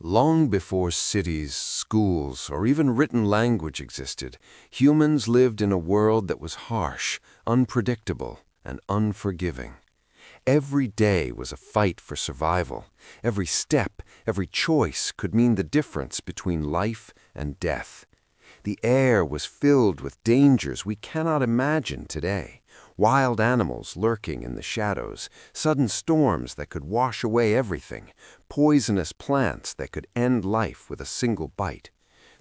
Long before cities, schools, or even written language existed, humans lived in a world that was harsh, unpredictable, and unforgiving. Every day was a fight for survival. Every step, every choice could mean the difference between life and death. The air was filled with dangers we cannot imagine today. Wild animals lurking in the shadows, sudden storms that could wash away everything, poisonous plants that could end life with a single bite.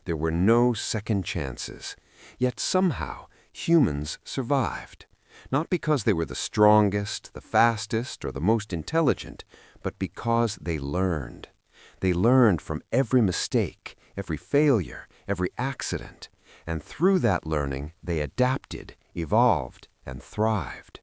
There were no second chances. Yet somehow, humans survived. Not because they were the strongest, the fastest, or the most intelligent, but because they learned. They learned from every mistake, every failure, every accident. And through that learning, they adapted, evolved, and thrived.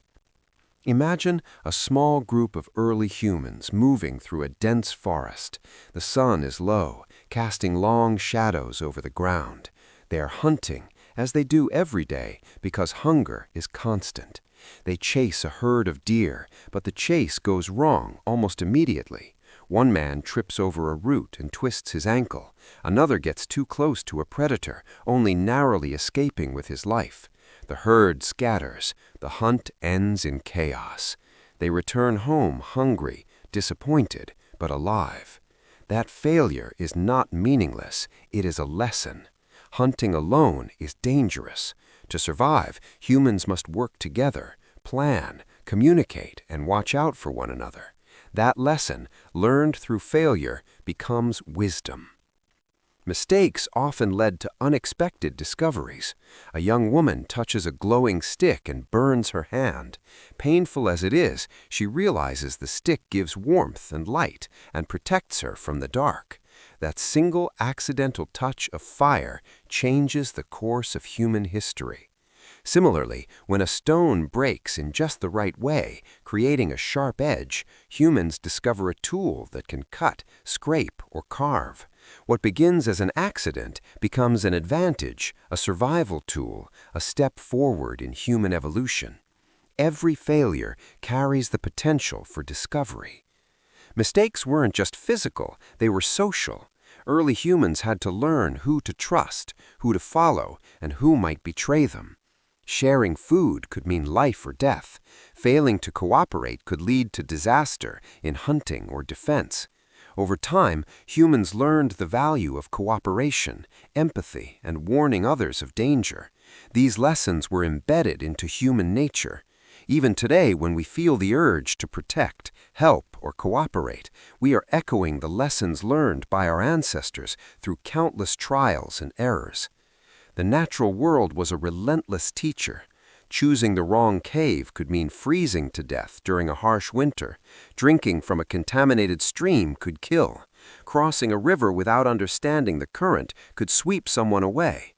Imagine a small group of early humans moving through a dense forest. The sun is low, casting long shadows over the ground. They are hunting, as they do every day, because hunger is constant. They chase a herd of deer, but the chase goes wrong almost immediately. One man trips over a root and twists his ankle. Another gets too close to a predator, only narrowly escaping with his life. The herd scatters. The hunt ends in chaos. They return home hungry, disappointed, but alive. That failure is not meaningless. It is a lesson. Hunting alone is dangerous. To survive, humans must work together, plan, communicate, and watch out for one another. That lesson, learned through failure, becomes wisdom. Mistakes often led to unexpected discoveries. A young woman touches a glowing stick and burns her hand. Painful as it is, she realizes the stick gives warmth and light and protects her from the dark. That single accidental touch of fire changes the course of human history. Similarly, when a stone breaks in just the right way, creating a sharp edge, humans discover a tool that can cut, scrape, or carve. What begins as an accident becomes an advantage, a survival tool, a step forward in human evolution. Every failure carries the potential for discovery. Mistakes weren't just physical, they were social. Early humans had to learn who to trust, who to follow, and who might betray them. Sharing food could mean life or death. Failing to cooperate could lead to disaster in hunting or defense. Over time, humans learned the value of cooperation, empathy, and warning others of danger. These lessons were embedded into human nature. Even today, when we feel the urge to protect, help, or cooperate, we are echoing the lessons learned by our ancestors through countless trials and errors. The natural world was a relentless teacher. Choosing the wrong cave could mean freezing to death during a harsh winter. Drinking from a contaminated stream could kill. Crossing a river without understanding the current could sweep someone away.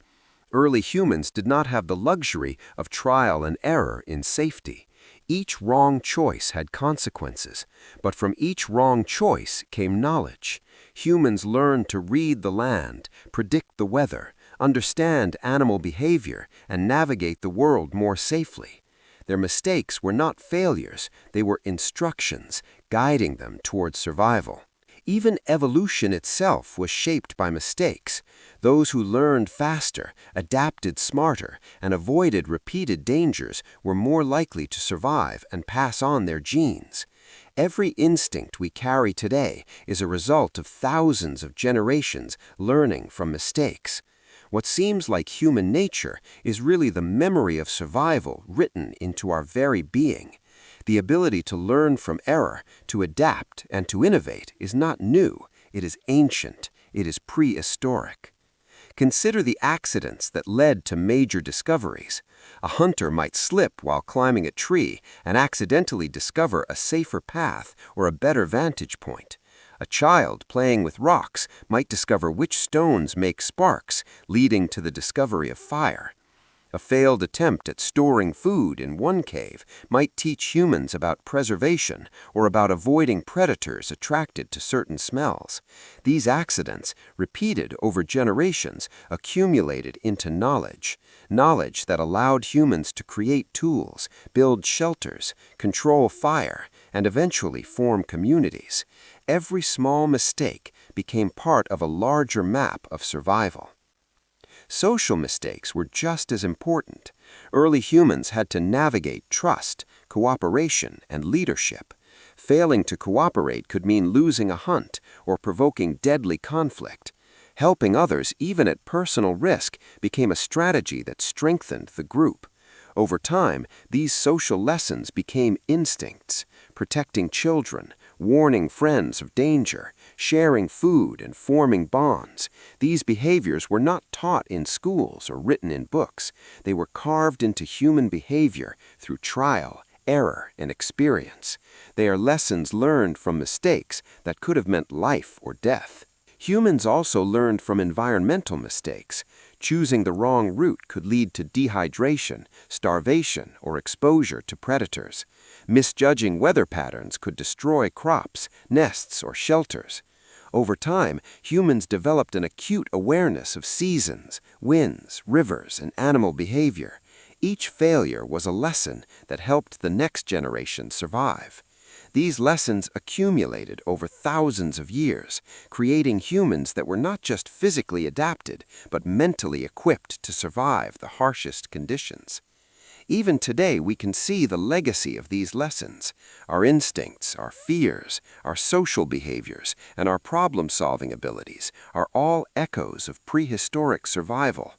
Early humans did not have the luxury of trial and error in safety. Each wrong choice had consequences, but from each wrong choice came knowledge. Humans learned to read the land, predict the weather, understand animal behavior, and navigate the world more safely. Their mistakes were not failures, they were instructions, guiding them towards survival. Even evolution itself was shaped by mistakes. Those who learned faster, adapted smarter, and avoided repeated dangers were more likely to survive and pass on their genes. Every instinct we carry today is a result of thousands of generations learning from mistakes. What seems like human nature is really the memory of survival written into our very being. The ability to learn from error, to adapt, and to innovate is not new. It is ancient. It is prehistoric. Consider the accidents that led to major discoveries. A hunter might slip while climbing a tree and accidentally discover a safer path or a better vantage point. A child playing with rocks might discover which stones make sparks, leading to the discovery of fire. A failed attempt at storing food in one cave might teach humans about preservation or about avoiding predators attracted to certain smells. These accidents, repeated over generations, accumulated into knowledge that allowed humans to create tools, build shelters, control fire, and eventually form communities. Every small mistake became part of a larger map of survival. Social mistakes were just as important. Early humans had to navigate trust, cooperation, and leadership. Failing to cooperate could mean losing a hunt or provoking deadly conflict. Helping others, even at personal risk, became a strategy that strengthened the group. Over time, these social lessons became instincts, protecting children, warning friends of danger, sharing food, and forming bonds. These behaviors were not taught in schools or written in books. They were carved into human behavior through trial, error, and experience. They are lessons learned from mistakes that could have meant life or death. Humans also learned from environmental mistakes. Choosing the wrong route could lead to dehydration, starvation, or exposure to predators. Misjudging weather patterns could destroy crops, nests, or shelters. Over time, humans developed an acute awareness of seasons, winds, rivers, and animal behavior. Each failure was a lesson that helped the next generation survive. These lessons accumulated over thousands of years, creating humans that were not just physically adapted, but mentally equipped to survive the harshest conditions. Even today, we can see the legacy of these lessons. Our instincts, our fears, our social behaviors, and our problem-solving abilities are all echoes of prehistoric survival.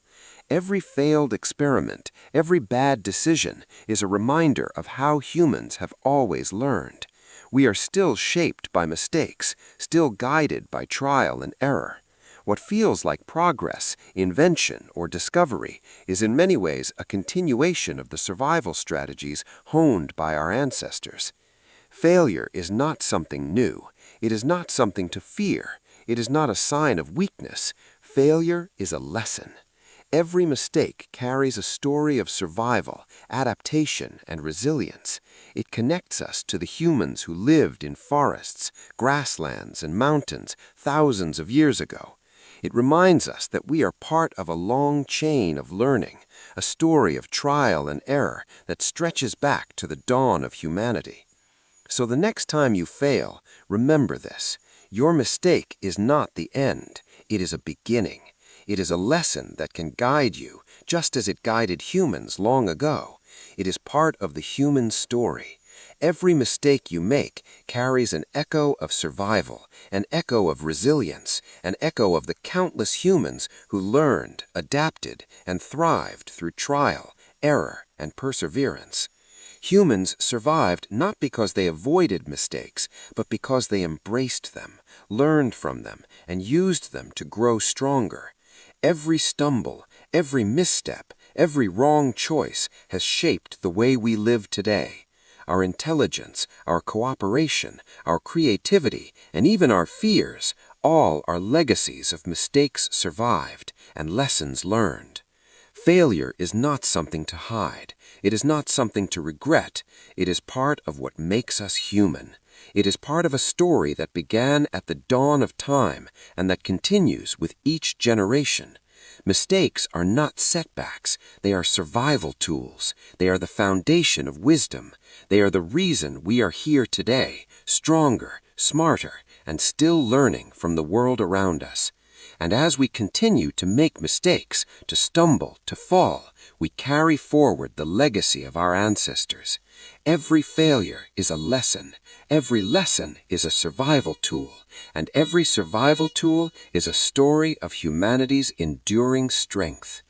Every failed experiment, every bad decision is a reminder of how humans have always learned. We are still shaped by mistakes, still guided by trial and error. What feels like progress, invention, or discovery is in many ways a continuation of the survival strategies honed by our ancestors. Failure is not something new. It is not something to fear. It is not a sign of weakness. Failure is a lesson. Every mistake carries a story of survival, adaptation, and resilience. It connects us to the humans who lived in forests, grasslands, and mountains thousands of years ago. It reminds us that we are part of a long chain of learning, a story of trial and error that stretches back to the dawn of humanity. So the next time you fail, remember this. Your mistake is not the end. It is a beginning. It is a lesson that can guide you, just as it guided humans long ago. It is part of the human story. Every mistake you make carries an echo of survival, an echo of resilience, an echo of the countless humans who learned, adapted, and thrived through trial, error, and perseverance. Humans survived not because they avoided mistakes, but because they embraced them, learned from them, and used them to grow stronger. Every stumble, every misstep, every wrong choice has shaped the way we live today. Our intelligence, our cooperation, our creativity, and even our fears, all are legacies of mistakes survived and lessons learned. Failure is not something to hide. It is not something to regret. It is part of what makes us human. It is part of a story that began at the dawn of time and that continues with each generation. Mistakes are not setbacks. They are survival tools. They are the foundation of wisdom. They are the reason we are here today, stronger, smarter, and still learning from the world around us. And as we continue to make mistakes, to stumble, to fall, we carry forward the legacy of our ancestors. Every failure is a lesson. Every lesson is a survival tool. And every survival tool is a story of humanity's enduring strength.